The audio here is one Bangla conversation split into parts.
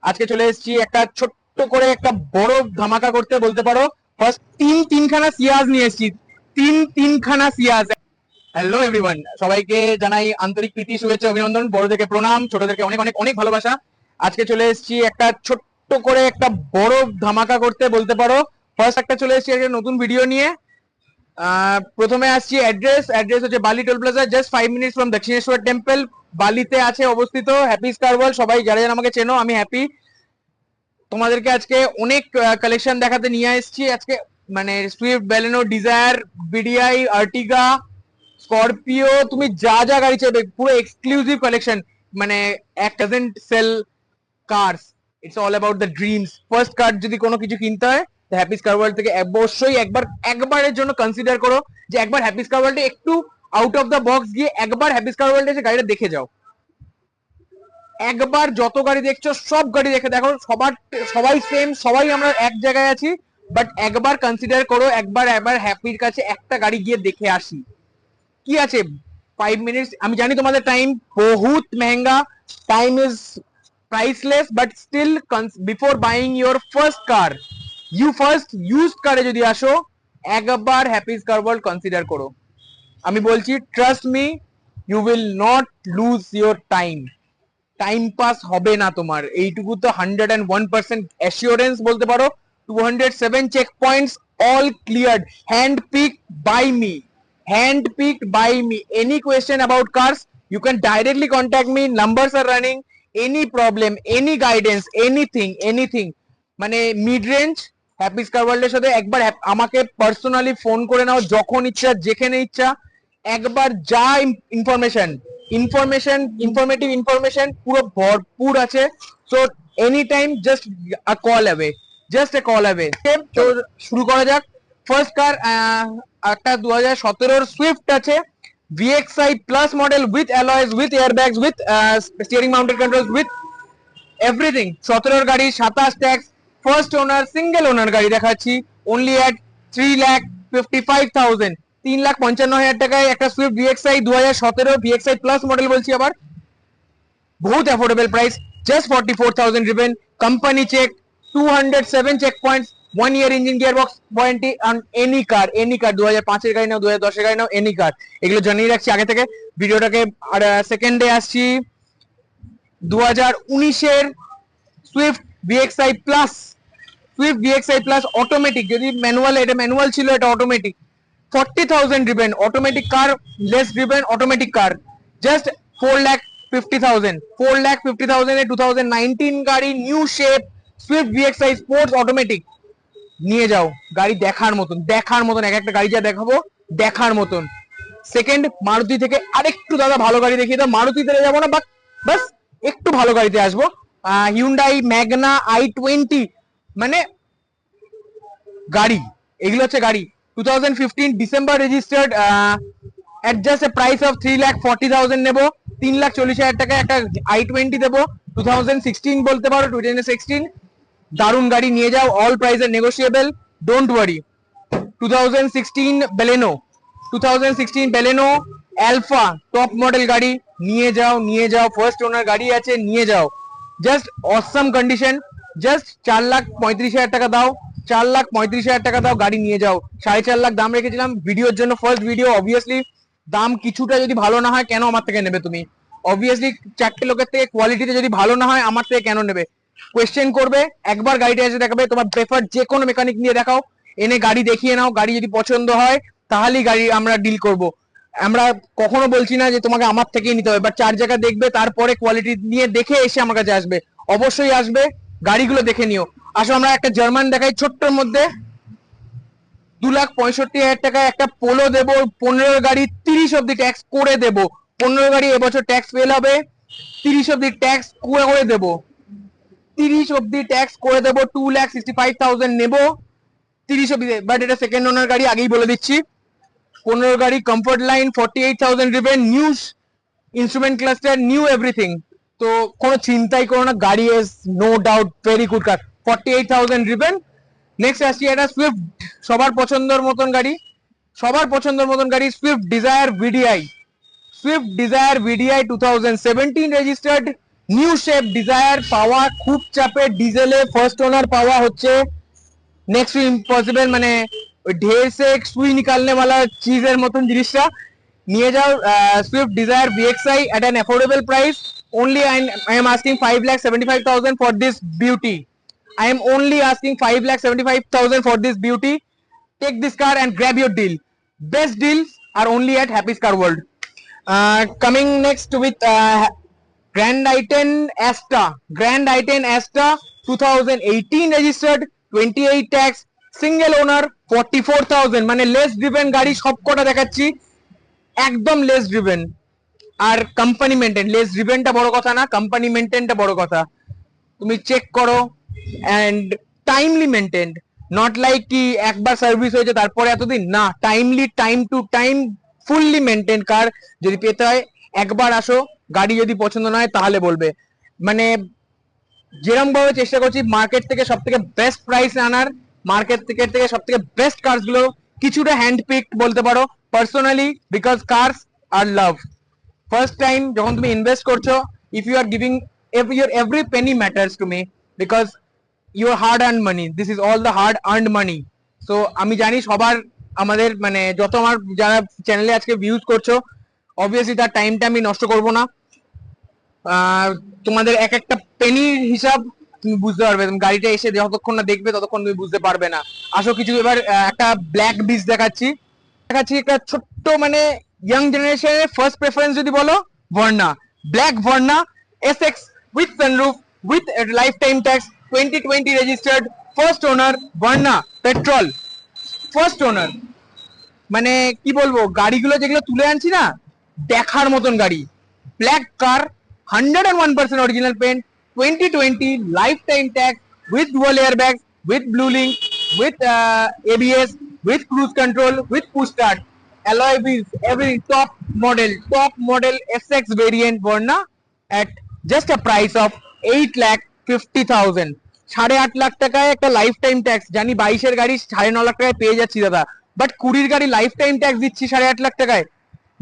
আজকে চলে এসেছি একটা ছোট্ট করে একটা বড় ধামাকা করতে বলতে পারো। ফার্স্ট তিনখানা সিয়াজ নিয়ে এসেছি, তিনখানা সিয়াজ। হ্যালো এভরিওয়ান, সবাইকে জানাই আন্তরিক প্রীতি, শুভেচ্ছা, অভিনন্দন, বড়দেরকে প্রণাম, ছোটদেরকে অনেক অনেক অনেক ভালোবাসা। আজকে চলে এসেছি একটা ছোট্ট করে একটা বড় ধামাকা করতে বলতে পারো। ফার্স্ট একটা চলে এসেছি একটা নতুন ভিডিও নিয়ে। প্রথমে আসছি অ্যাড্রেস হচ্ছে বালি toll plaza, just 5 minutes from Dakshineswar temple. বালিতে আছে অবস্থিত হ্যাপি স্কার ওয়ার্ল্ড। সবাই যারা যারা আমাকে চেনো, আমি হ্যাপি। তোমাদেরকে আজকে অনেক কালেকশন দেখাতে নিয়ে এসেছি আজকে। মানে Swift, Baleno, Dzire, VDI, Ertiga, Scorpio, তুমি যা যা গাড়ি চাইবে পুরো এক্সক্লুসিভ কালেকশন। মানে এক doesn't sell cars, it's all about the dreams. First car যদি কোনো কিছু কিনতে হয় তো হ্যাপি স্কার ওয়ার্ল্ড থেকে অবশ্যই একবারের জন্য কনসিডার করো যে একবার হ্যাপি স্কার ওয়ার্ল্ডে একটু আউট অফ দ্য বক্স গিয়ে একবার হ্যাপি স্কার ওয়ার্ল্ডে এসে গাড়িটা দেখে যাও। একবার যত গাড়ি দেখছো সব গাড়ি দেখে দেখো, সবাই সেম, সবাই আমরা এক জায়গায় আছি, বাট একবার কনসিডার করো, একবার হ্যাপির কাছে একটা গাড়ি গিয়ে দেখে আসি। কি আছে 5 মিনিটস, আমি জানি তোমাদের টাইম বহুত মেহেঙ্গা, time is priceless, but still before buying your first car, first used কারে যদি আসো একবার হ্যাপি স্কার ওয়ার্ল্ড কনসিডার করো। আমি বলছি, trust me, you will not lose your time. Time pass হবে না তোমার, এইটুকু তো 101% অ্যাসিওরেন্স বলতে পারো। 207 check points all cleared, hand pick by me, any question about cars you can directly contact me, numbers are running, any problem, any guidance, anything মানে মিড রেঞ্জ হ্যাপি স্কার ওয়ার্ল্ডের সাথে একবার আমাকে পার্সোনালি ফোন করে নাও, যখন ইচ্ছা, যেখানে ইচ্ছা। একবার যা ইনফরমেটিভ ইনফরমেশন পুরো ভরপুর আছে। So any time just a call away, তো শুরু করা যাক। ফার্স্ট কার একটা 2017 সুইফট আছে, VXI plus model, with alloys, with airbags, with steering mounted controls, with everything. 17 গাড়ি, 27 tax, first owner, single owner গাড়ি দেখাচ্ছি, অনলি অ্যাট 3,55,000, 3,55,000 টাকায় একটা Swift VXI 2017 VXI plus model বলছি আবার, বহুত অ্যাফোর্ডেবল প্রাইস, জাস্ট 44,000 রিবেন, company check, 207 check points, 1 year engine gearbox warranty on any car. 2005 এর গাড়ি নাও, 2010 এর গাড়ি নাও, এনি কার, এগুলো জানিয়ে রাখছি আগে থেকে ভিডিওটাকে। আর সেকেন্ডে আসছি 2019 এর সুইফট ভিএক্সআই প্লাস, অটোমেটিক, যদি ম্যানুয়াল, এটা ম্যানুয়াল ছিল, এটা automatic, 40,000 driven, automatic car, less driven, automatic car, just 4,50,000 এ 2019 গাড়ি, new shape, Swift VXI sports automatic. নিয়ে যাও, গাড়ি দেখার মতন, এক একটা গাড়ি যা দেখাবো দেখার মতন। সেকেন্ড, মারুতি থেকে আরেকটু দাদা ভালো গাড়ি দেখিয়ে দাও। মারুতিতে যাবো না, বাট বাস একটু ভালো গাড়িতে আসবো। হিউন্ডাই ম্যাগনা i20, মানে গাড়ি, এগুলো হচ্ছে গাড়ি। 2015 December registered, at just a price of 3,40,000 নেবো, 3,40,000 টাকায় একটা i20 দেবো। 2016 বলতে পারো, 2016 দারুণ গাড়ি, নিয়ে যাও, all price are negotiable, don't worry. 2016 Baleno alpha, top model গাড়ি, নিয়ে যাও, ফার্স্ট ওনার গাড়ি আছে, নিয়ে যাও, জাস্ট অসাম কন্ডিশন, জাস্ট 4,35,000 টাকা দাও, 4,35,000 টাকা দাও, গাড়ি নিয়ে যাও। 4.5 লাখ দাম রেখেছিলাম ভিডিওর জন্য, ফার্স্ট ভিডিও, অবভিয়াসলি দাম কিছুটা যদি ভালো না হয় কেন আমার থেকে নেবে তুমি? অবভিয়াসলি চারটে লোকের থেকে কোয়ালিটিতে যদি ভালো না হয় আমার থেকে কেন নেবে? কোয়েশ্চেন করবে, একবার গাড়িটা এসে দেখাবে, তোমার প্রেফার যে কোনো মেকানিক নিয়ে দেখাও, এনে গাড়ি দেখিয়ে নাও, গাড়ি যদি পছন্দ হয় তাহলেই গাড়ি আমরা ডিল করব। আমরা কখনো বলছি না যে তোমাকে আমার থেকেই নিতে হবে, বাট 4 জায়গা দেখবে, তারপরে কোয়ালিটি নিয়ে দেখে এসে আমার কাছে আসবে, অবশ্যই আসবে, গাড়িগুলো দেখে নিও। আসো আমরা একটা জার্মান দেখাই ছোট্টর মধ্যে। 2,65,000 টাকায় একটা পোলো দেবো, 15 গাড়ি, 30 অব্দি ট্যাক্স করে দেবো। 15 গাড়ি এবছর ট্যাক্স ফেল হবে, 30 অব্দি ট্যাক্স করে দেবো, 30 অব্দি ট্যাক্স করে দেবো। 2,65,000 নেবো, 30 অব্দি, বাট এটা সেকেন্ড ওনার গাড়ি, আগেই বলে দিচ্ছি। 15 গাড়ি, কমফোর্ট লাইন, 48,000 রিবেন, new instrument cluster, new everything, তো কোনো চিন্তাই করো না, গাড়ি is no doubt very good car, 48,000 রিবেন। নেক্সট আসছি একটা সুইফট, সবার পছন্দের মতন গাড়ি, Swift Dzire VDI, 2017 registered, new shape Dzire পাওয়া খুব চাপে, ডিজেলে ফার্স্ট ওনার পাওয়া হচ্ছে नेक्स्ट टू इम्पॉसिबल মানে ढेर से सुई निकालने वाला चीजेर মতন জিনিসটা নিয়ে যাও Swift Dzire VXI at an affordable price only. I am asking 5,75,000 for this beauty. I am only asking 5,75,000 for this beauty. Take this car and grab your deal. Best deals are only at Happy's Car World. Coming next with Grand i10 Asta. Grand i10 Asta 2018 registered, 28 tax, single owner, 44,000 মানে লেস ড্রিভেন গাড়ি সবকটা দেখাচ্ছি, একদম লেস ড্রিভেন আর কোম্পানি মেইনটেইন। লেস ড্রিভেনটা বড় কথা না, কোম্পানি মেইনটেইনটা বড় কথা। তুমি চেক করো and timely maintained, not like কি একবার সার্ভিস হয়েছে তারপরে এতদিন না, timely time to time fully maintain car যদি পেতে হয় একবার আসো, গাড়ি যদি পছন্দ না হয় তাহলে বলবে। মানে যেরকম ভাবে চেষ্টা করছি মার্কেট থেকে সব থেকে বেস্ট প্রাইস আনার, মার্কেট থেকে সব থেকে বেস্ট কার্স গুলো কিছুটা হ্যান্ড পিকড বলতে পারো personally, because cars are love. First time যখন তুমি ইনভেস্ট করছো, if you are giving every penny matters to me because your hard earned money, this is all the hard earned money. So আমি জানি সবার আমাদের মানে যত আমার যারা চ্যানেলে আজকে ভিউজ করছো অবভিয়াসলি তার টাইমটা আমি নষ্ট করব না। তোমাদের এক একটা পেনির হিসাব তুমি বুঝতে পারবে, তুমি গাড়িটা এসে যতক্ষণ না দেখবে ততক্ষণ তুমি বুঝতে পারবে না। আসো কিছু এবার একটা ব্ল্যাক বিচ দেখাচ্ছি একটা ছোট্ট মানে ইয়াং জেনারেশনের ফার্স্ট প্রেফারেন্স যদি বলো Verna, black Verna SX with sunroof with a lifetime tax, 2020 registered, first owner, Verna petrol, first owner. মানে কি বলবো, গাড়িগুলো যেগুলো তুলে আনছি না দেখার মতন গাড়ি। Black car, 101% original paint, 2020 lifetime tax with dual airbags, with blue link, with ABS, with cruise control, with push start, alloy wheels, every top model SX variant Verna at just a price of 8,50,000. 8.5 lakh টাকায় একটা লাইফ টাইম ট্যাক্স, জানি 22-এর গাড়ি 9.5 লাখ টাকায় পেয়ে যাচ্ছি দাদা, বাট 20-এর গাড়ি লাইফ টাইম ট্যাক্স দিচ্ছি 8.5 লাখ টাকায়।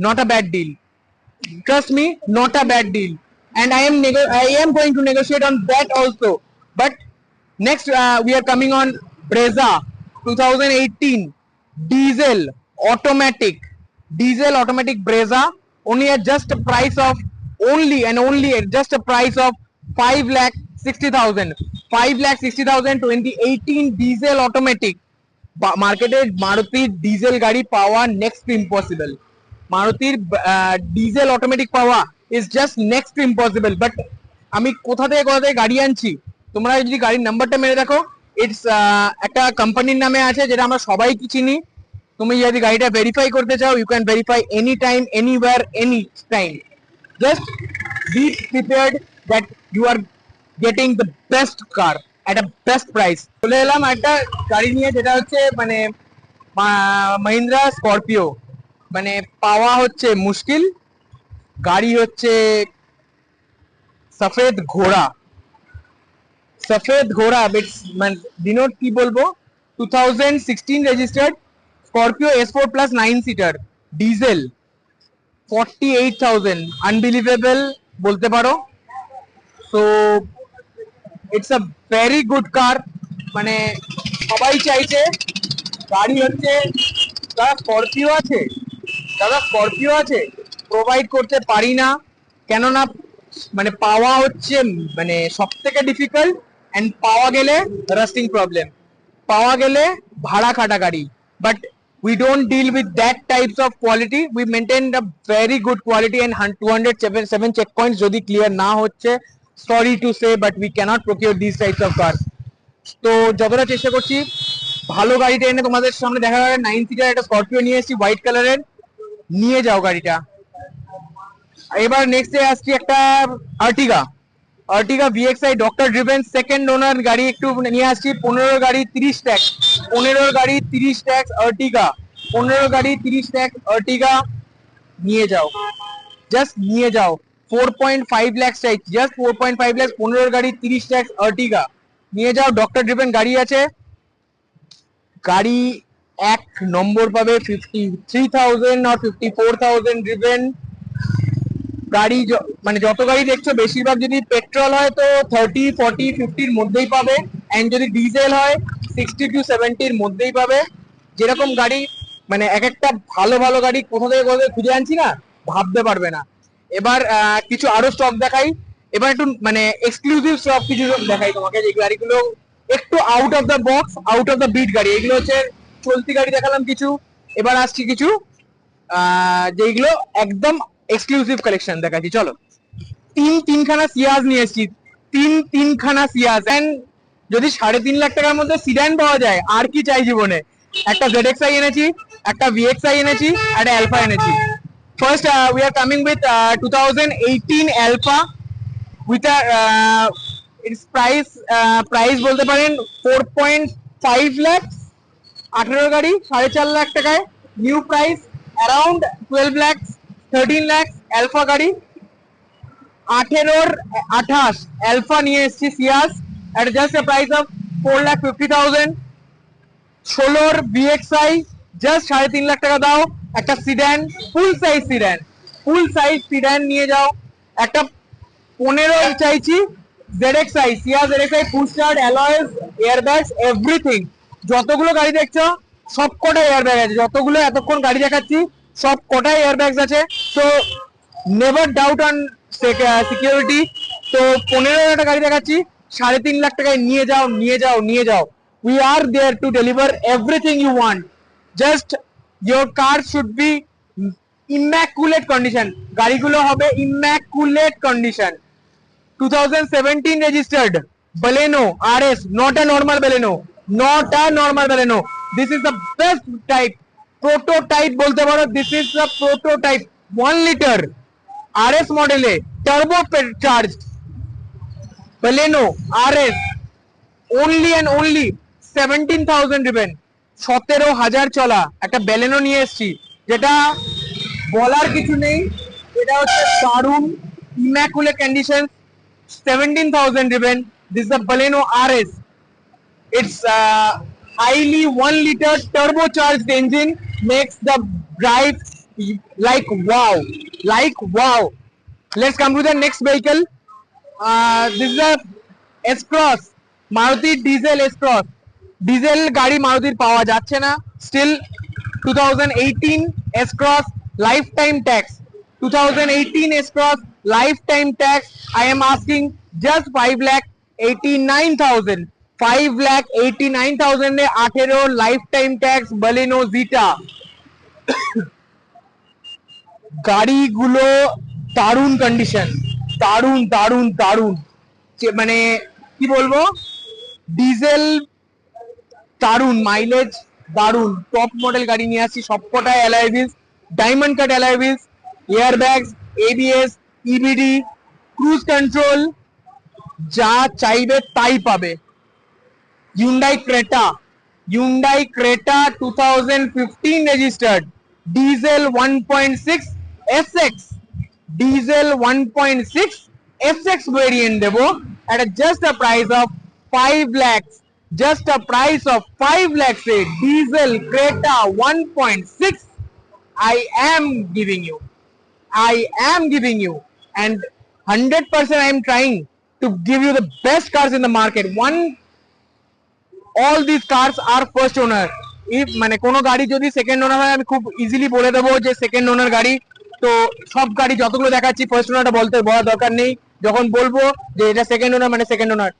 Not a bad deal, trust me, not a bad deal, and I am going to negotiate on that also. But next we are coming on Brezza 2018 diesel automatic Brezza, only at just a price of only at just a price of 5,60,000, 2018 diesel automatic. মার্কেটে মারুতির ডিজেল গাড়ি পাওয়া নেক্সট টু ইম্পসিবল, মারুতির ডিজেল অটোমেটিক পাওয়া is just next to impossible. But আমি কোথা থেকে গাড়ি আনছি, তোমরা যদি গাড়ির নাম্বারটা মেরে দেখো, ইটস একটা কোম্পানির নামে আছে যেটা আমরা সবাই কি চিনি। তুমি যদি গাড়িটা ভেরিফাই করতে চাও, you can verify any time, anywhere, any time. Just be prepared that you are getting the best car at a best price. চলে এলাম একটা গাড়ি নিয়ে যেটা হচ্ছে মানে মহিন্দ্রা স্করপিও, মানে পাওয়া হচ্ছে মুশকিল। গাড়ি হচ্ছে সফেদ ঘোড়া, মানে ডিনোট কি বলবো, 2016 registered Scorpio S4 plus 9 seater diesel, 48,000, unbelievable বলতে পারো। So it's a very good কার, মানে সবাই চাইছে গাড়ি হচ্ছে দাদা স্করপিও আছে প্রোভাইড করতে পারি না, কেননা মানে পাওয়া হচ্ছে মানে সব থেকে ডিফিকাল্ট, এন্ড পাওয়া গেলে রাস্টিং প্রবলেম, পাওয়া গেলে ভাড়া খাটা গাড়ি। But we don't deal with that types of quality, we maintain a very good quality and 207 checkpoints যদি ক্লিয়ার না হচ্ছে, sorry to say but we cannot procure these types of cars. তো যতটা চেষ্টা করছি ভালো গাড়িটা এনে তোমাদের সামনে দেখা যাবে। 9 সিটার একটা স্করপিও নিয়ে এসেছি হোয়াইট কালারের, নিয়ে যাও গাড়িটা। এবার নেক্সটে আসছি একটা Ertiga VXI doctor driven second ওনার গাড়ি একটু নিয়ে আসছি। 15 গাড়ি 30 ট্যাক্স, 15 গাড়ি 30 ট্যাক্স আর্টিগা, 15 গাড়ি 30 ট্যাক্স আর্টিগা নিয়ে যাও, জাস্ট নিয়ে যাও। 4.5 লাখ চাই, জাস্ট 4.5 লাখ, 15 গাড়ি 30 ট্যাক্স আর্টিগা নিয়ে যাও। ডক্টর ড্রিভেন গাড়ি আছে, গাড়ি এক নম্বর পাবে, 53,000 or 54,000 ড্রিভেন, গাড়ি মানে যত গাড়ি দেখছো বেশিরভাগ যদি পেট্রোল হয় তো 30, 40, 50-র মধ্যেই পাবে, এন্ড যদি ডিজেল হয় 60 to 70-র মধ্যেই পাবে। যেরকম গাড়ি মানে এক একটা ভালো ভালো গাড়ি কোথা থেকে কোথা থেকে খুঁজে আনছি না, ভাবতে পারবে না। এবার কিছু আরো স্টক দেখাই। এবার একটু মানে এক্সক্লুসিভ স্টক কিছু দেখাই তোমাকে, যে গাড়িগুলো একটু out of the box, out of the beat গাড়ি। এগুলো হচ্ছে চলতি গাড়ি দেখালাম কিছু, এবার আসছি কিছু যেগুলো একদম এক্সক্লুসিভ কালেকশন দেখাচ্ছি। চলো, তিনখানা সিয়াজ নিয়ে এসেছি, তিনখানা সিয়াজ। এন্ড যদি 3.5 লাখ টাকার মধ্যে সিডান পাওয়া যায় আর কি চাই জীবনে। একটা ZXi এনেছি, একটা VXi এনেছি, একটা অ্যালফা এনেছি। First we are coming with 2018 Alpha with its price বলতে পারেন 4.5 লাখ। 18 গাড়ি 4.5 লাখ টাকায়, new price around 12 lakh 13 lakh. Alpha গাড়ি 28 অ্যালফা নিয়ে এসেছি Ciaz at just a price of 4,50,000। 16 VXi just 3.5 lakh টাকা দাও, একটা সিডান, ফুল সাইজ সিডান নিয়ে যাও। একটা 15 চাইছি ZXi, সিয়াস ZXi, full start, alloys, airbags, everything. যতগুলো গাড়ি দেখছো সব কটাই এয়ারব্যাগ আছে, যতগুলো এতক্ষণ গাড়ি দেখাচ্ছি সব কটাই এয়ারব্যাগস আছে। তো নেভার ডাউট অন সিকিউরিটি। তো 15 গাড়ি দেখাচ্ছি, 3.5 লাখ টাকায় নিয়ে যাও, নিয়ে যাও, নিয়ে যাও। We are there to deliver everything you want. Just your car should be immaculate condition, গাড়িগুলো হবে immaculate condition. 2017 registered Baleno RS, not a normal Baleno, not a normal Baleno. This is the best type, prototype bolte paro. This is the prototype 1 liter RS model e turbo charged Baleno RS, only and only 17,000 driven, 17,000 চলা একটা Baleno নিয়ে এসেছি, যেটা বলার কিছু নেই। এটা হচ্ছে দারুণ immaculate condition, 17,000 driven. This is the Baleno RS. It's highly 1 liter turbocharged engine, makes the drive like wow, like wow. Let's come to the next vehicle. This is a S-Cross, Maruti diesel S-Cross. Diesel গাড়ি মারুতির পাওয়া যাচ্ছে না still. 2018 S-Cross, lifetime tax. 2018 S-Cross, lifetime tax. I am asking just 5,89,000. 5,89,000 A 18 lifetime tax Baleno Zeta। গাড়িগুলো দারুণ কন্ডিশন, দারুণ দারুণ দারুণ, মানে কি বলবো, ডিজেল দারুণ, মাইলেজ দারুণ, টপ মডেল গাড়ি নিয়ে আসছি। সবকটায় alloy wheels, diamond cut alloy wheels, air bags, ABS, EBD, cruise control, যা চাইবে তাই পাবে। Hyundai Creta 2015 registered, diesel 1.6 SX, diesel 1.6 SX variant দেবো at just a price of 5 lakhs, just a price of 5 lakhs a diesel Creta 1.6 I am giving you, and 100% I am trying to give you the best cars in the market. All these cars are first owner. if মানে কোনো গাড়ি যদি সেকেন্ড ওনার হয় আমি খুব ইজিলি বলে দেবো যে সেকেন্ড ওনার গাড়ি। তো সব গাড়ি যতগুলো দেখাচ্ছি ফার্স্ট ওনারটা বলার দরকার নেই, যখন বলবো যে এটা সেকেন্ড ওনার মানে সেকেন্ড ওনার।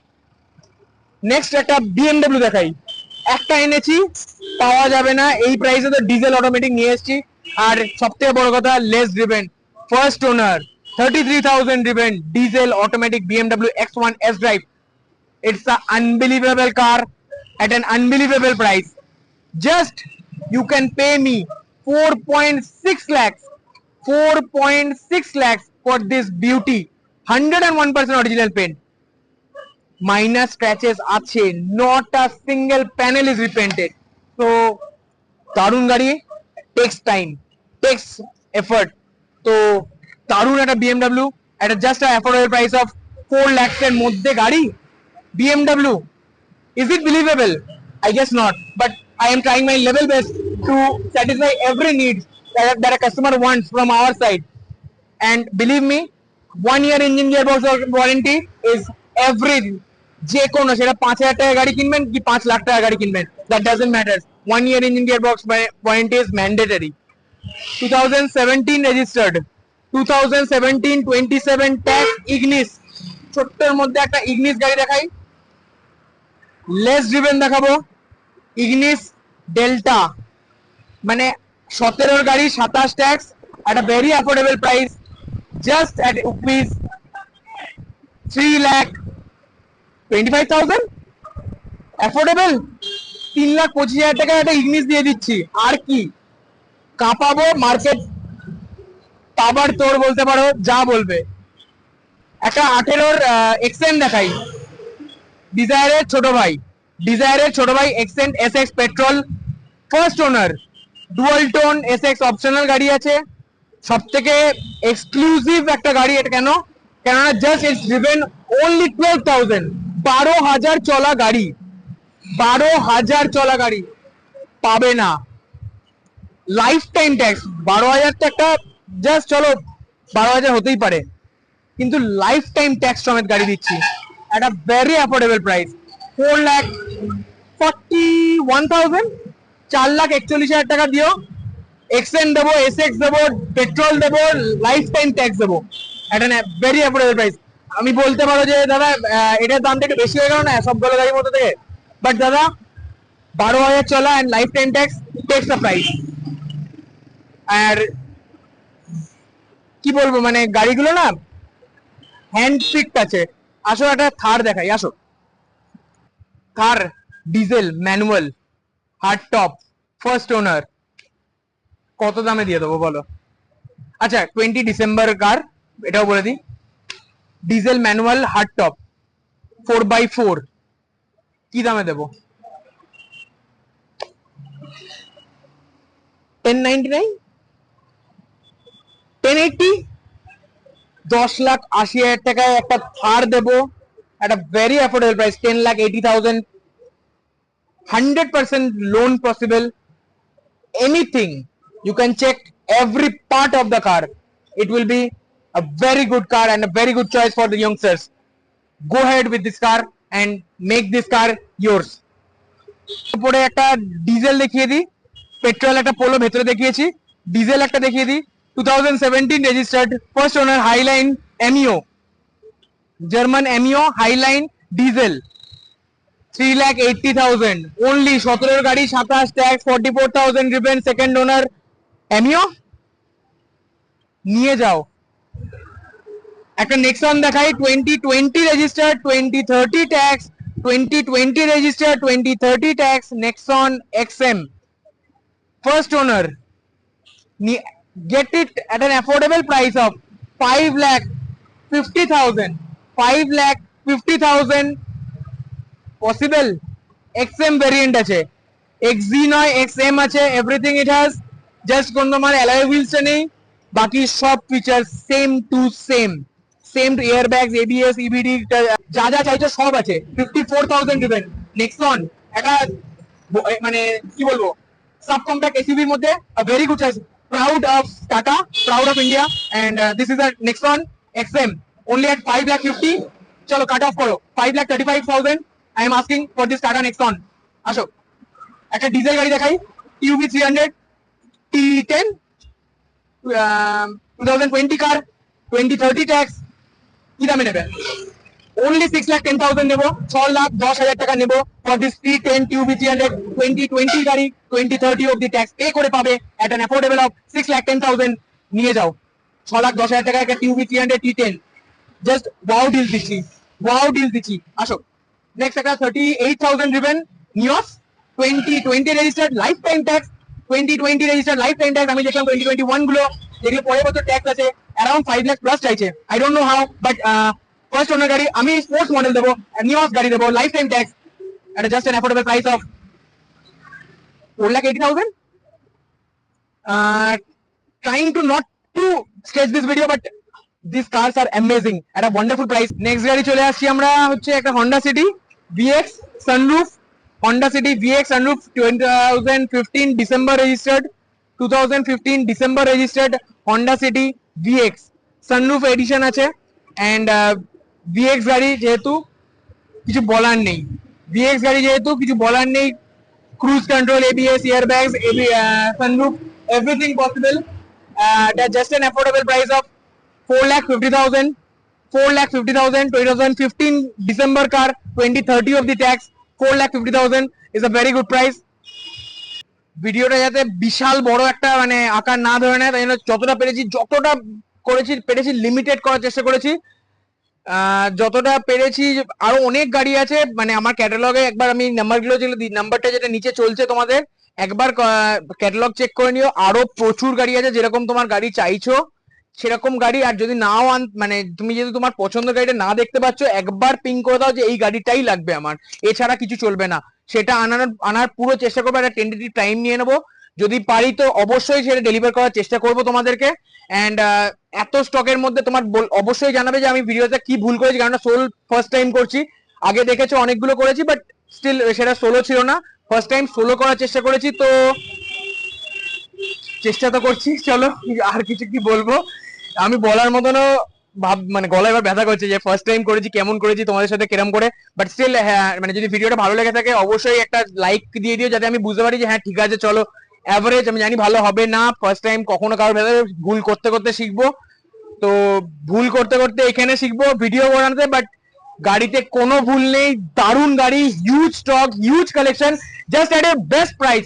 নেক্সট একটা BMW দেখাই, একটা এনেছি, পাওয়া যাবে না এই প্রাইসে, তো ডিজেল অটোমেটিক নিয়ে এসেছি। আর সবথেকে বড় কথা, less driven, first owner, 33,000 driven, diesel automatic BMW X1 S Drive. It's an unbelievable car at an unbelievable price. Just you can pay me 4.6 lakhs, 4.6 lakhs for this beauty, 101% original paint, minor scratches আছে, not a single panel is repainted. So দারুণ গাড়ি, takes time, takes effort. তো দারুণ একটা BMW at a just a affordable price of 4 lakhs এর মধ্যে গাড়ি BMW. Is it believable? I guess not, but I am trying my level best to satisfy every need that a customer wants from our side. and believe me, 1 year engine gearbox warranty is everything. যে কোনো সেটা 5,000 টাকা গাড়ি কিনবেন কি 5 লাখ টাকা গাড়ি কিনবেন, that doesn't matter. 1 year engine gearbox warranty is mandatory. 2017 registered, 2017 27 tax Ignis, ছোট্টর মধ্যে একটা Ignis গাড়ি দেখাই, লেস ড্রিভেন দেখাবো, Ignis Delta, মানে 17 গাড়ি 27 tax at a very affordable price, just at rupees 3,25,000. Affordable, 3,25,000 টাকা একটা ইগনিস দিয়ে দিচ্ছি, আর কি কাঁপাবো মার্কেট, পাবার তোর বলতে পারো, যা বলবে। একটা 18 এক্সেন্ট দেখাই, ডিজায়ারের ছোট ভাই Xcent Essex petrol, first owner, dual tone Essex optional গাড়ি আছে, সব থেকে এক্সক্লুসিভ একটা গাড়ি এটা। কেননা জাস্ট ইটস ড্রিভেন অনলি 12,000, 12,000 চলা গাড়ি, 12,000 চলা গাড়ি পাবে না। লাইফ টাইম ট্যাক্স 12,000 তো একটা জাস্ট চলো 12,000 হতেই পারে, কিন্তু লাইফ টাইম ট্যাক্স সমেত গাড়ি দিচ্ছি at a very affordable price, 4,41,000, 4,41,000 টাকা দিও, এক্সেন্ট দেবো, এসএক্স দেবো, পেট্রোল দেবো, লাইফ টাইম ট্যাক্স দেবো at a very affordable price. আমি বলতে পারো যে দাদা এটার দামটা একটু বেশি হয়ে গেল না সবগুলো গাড়ির মধ্যে থেকে, বাট দাদা 12,000 চলা and life time tax tax the price. আর কি বলবো, মানে গাড়িগুলো না হ্যান্ড পিকড আছে। আসো একটা থার দেখাই, আসো। Thar diesel manual hard top first owner, কত দামে দিয়ে দেবো বলো? আচ্ছা 20 ডিসেম্বর কার, এটাও বলে দিই, diesel manual hard top 4x4, কি দামে দেবো? 1099, 1080, 10,80,000 টাকায় একটা থার দেবো at a very affordable price, 10,80,000, 100% loan possible, anything. You can check every part of the car. It will be a very good car and a very good choice for the youngsters. Go ahead with this car and make this car yours. পরে একটা ডিজেল দেখিয়ে দিই, পেট্রোল একটা পোলো ভেতরে দেখিয়েছি, ডিজেল একটা দেখিয়ে দিই, 2017 registered first owner highline Ameo, German Ameo highline diesel, 3,80,000 only, 17 গাড়ি 27 tax, 44,000 driven, second owner Ameo, নিয়ে যাও। একটা নেক্সন দেখাই, 2020 registered, 2030 tax, 2020 registered, 2030 tax, Nexon XM first owner, get it at an affordable price of 5,50,000, 5,50,000 possible. XM variant আছে, XZ নয় XM আছে, এভরিথিং ইট হ্যাজ, জাস্ট কোন তোমার অ্যালয় হুইলসটা নেই, বাকি সব feature same to same, same to air bags, ABS, EBD, যা যা চাইছো সব আছে। 54,000 দিবেন নেক্সন, একটা মানে কি বলবো সাব কম্প্যাক্ট এসইউভির মধ্যে a very good choice. Proud of Tata, proud of India, and this is a Nexon XM only at 5,50,000. চলো কাট অফ করো, 5,35,000 I am asking for this Tata Nexon. আসো একটা ডিজেল গাড়ি দেখাই, TUV 300 T10, 2020 কার, 2030 ট্যাক্স, কি দামে নেবে? only 6,10,000 নেবো, 6,10,000 টাকা নেবো for this T10 TUV 300, 2020 গাড়ি, 2030 অব্দি ট্যাক্স পে করে পাবে at an affordable of 6,10,000। নিয়ে যাও, 6,10,000 টাকা একটা TUV 300 T10, just wow deal দিচ্ছি, ওয়াও ডিল দিচ্ছি। আসো নেক্সট একটা 38,000 driven Nios, 2020 registered, life time tax, 2020 registered, life time tax. আমি দেখলাম 2021 গুলো যেগুলো পরের বছর ট্যাক্স আছে অ্যারাউন্ড 5 লাখ প্লাস চাইছে, I don't know how, but first owner গাড়ি, আমি স্পোর্টস মডেল দেবো, নিওস গাড়ি দেবো, life time tax at just an affordable price of 4,80,000. Trying to not to sketch this video, but these cars are amazing at a wonderful price. Next গাড়ি চলে আসছি আমরা, হচ্ছে একটা Honda City VX sunroof, Honda City VX sunroof, 2015 December registered, 2015 December registered Honda City VX, sunroof edition আছে এন্ড ভিএক্স গাড়ি যেহেতু কিছু বলার নেই, ভিএক্স গাড়ি যেহেতু কিছু বলার নেই, cruise control, ABS, airbags, sunroof, everything possible at just an affordable price of 4,50,000. 4,50,000. 2015 December car, 2030 of the tax. 4,50,000 is a very good price. ভিডিওটা যাতে বিশাল বড় একটা মানে আকার না ধরে নেয়, তাই জন্য যতটা পেরেছি লিমিটেড করার চেষ্টা করেছি। যতটা পেরেছি, আরো অনেক গাড়ি আছে মানে আমার ক্যাটালগে। একবার আমি নাম্বারগুলো নাম্বারটা যেটা নিচে চলছে তোমাদের একবার ক্যাটালগ চেক করে নিও। আরো প্রচুর গাড়ি আছে, যেরকম তোমার গাড়ি চাইছো সেরকম গাড়ি। আর যদি নাও মানে তুমি যদি তোমার পছন্দের গাড়িটা না দেখতে পাচ্ছ, একবার পিং করে দাও যে এই গাড়িটাই লাগবে আমার, এছাড়া কিছু চলবে না। সেটা আনার পুরো চেষ্টা করবো, একটা টেন্টেটিভ টাইম নিয়ে নেবো। যদি পারি তো অবশ্যই সেটা ডেলিভার করার চেষ্টা করবো তোমাদেরকে। এন্ড এত স্টকের মধ্যে তোমার অবশ্যই জানাবে যে আমি ভিডিওতে কি ভুল করেছি, কারণ সোল ফার্স্ট টাইম করছি। আগে দেখেছো অনেকগুলো করেছি, বাট স্টিল সেটা সোলো ছিল না, ফার্স্ট টাইম সোলো করার চেষ্টা করেছি। তো চেষ্টা তো করছি, চলো আর কিছু কি বলবো, আমি বলার মতনও মানে গলা এবার ব্যথা করছে যে ফার্স্ট টাইম করেছি, কেমন করেছি, তোমাদের সাথে কেরম করে। বাট স্টিল হ্যাঁ, মানে যদি ভিডিওটা ভালো লেগে থাকে অবশ্যই একটা লাইক দিয়ে দিও, যাতে আমি বুঝতে পারি যে হ্যাঁ ঠিক আছে চলো। অ্যাভারেজ আমি জানি ভালো হবে না, ফার্স্ট টাইম কখনো কারোর ভেতরে ভুল করতে করতে শিখবো। তো ভুল করতে করতে এখানে শিখবো ভিডিও বানাতে। বাট গাড়িতে কোনো ভুল নেই, দারুণ গাড়ি, huge stock, huge collection, just at A best price,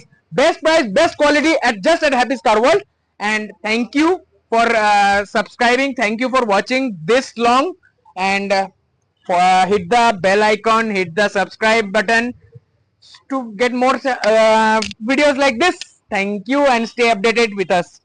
best quality at just at Happy's Car World. And thank you for subscribing, thank you for watching this long, and hit the bell icon, hit the subscribe button to get more videos like this. Thank you and stay updated with us.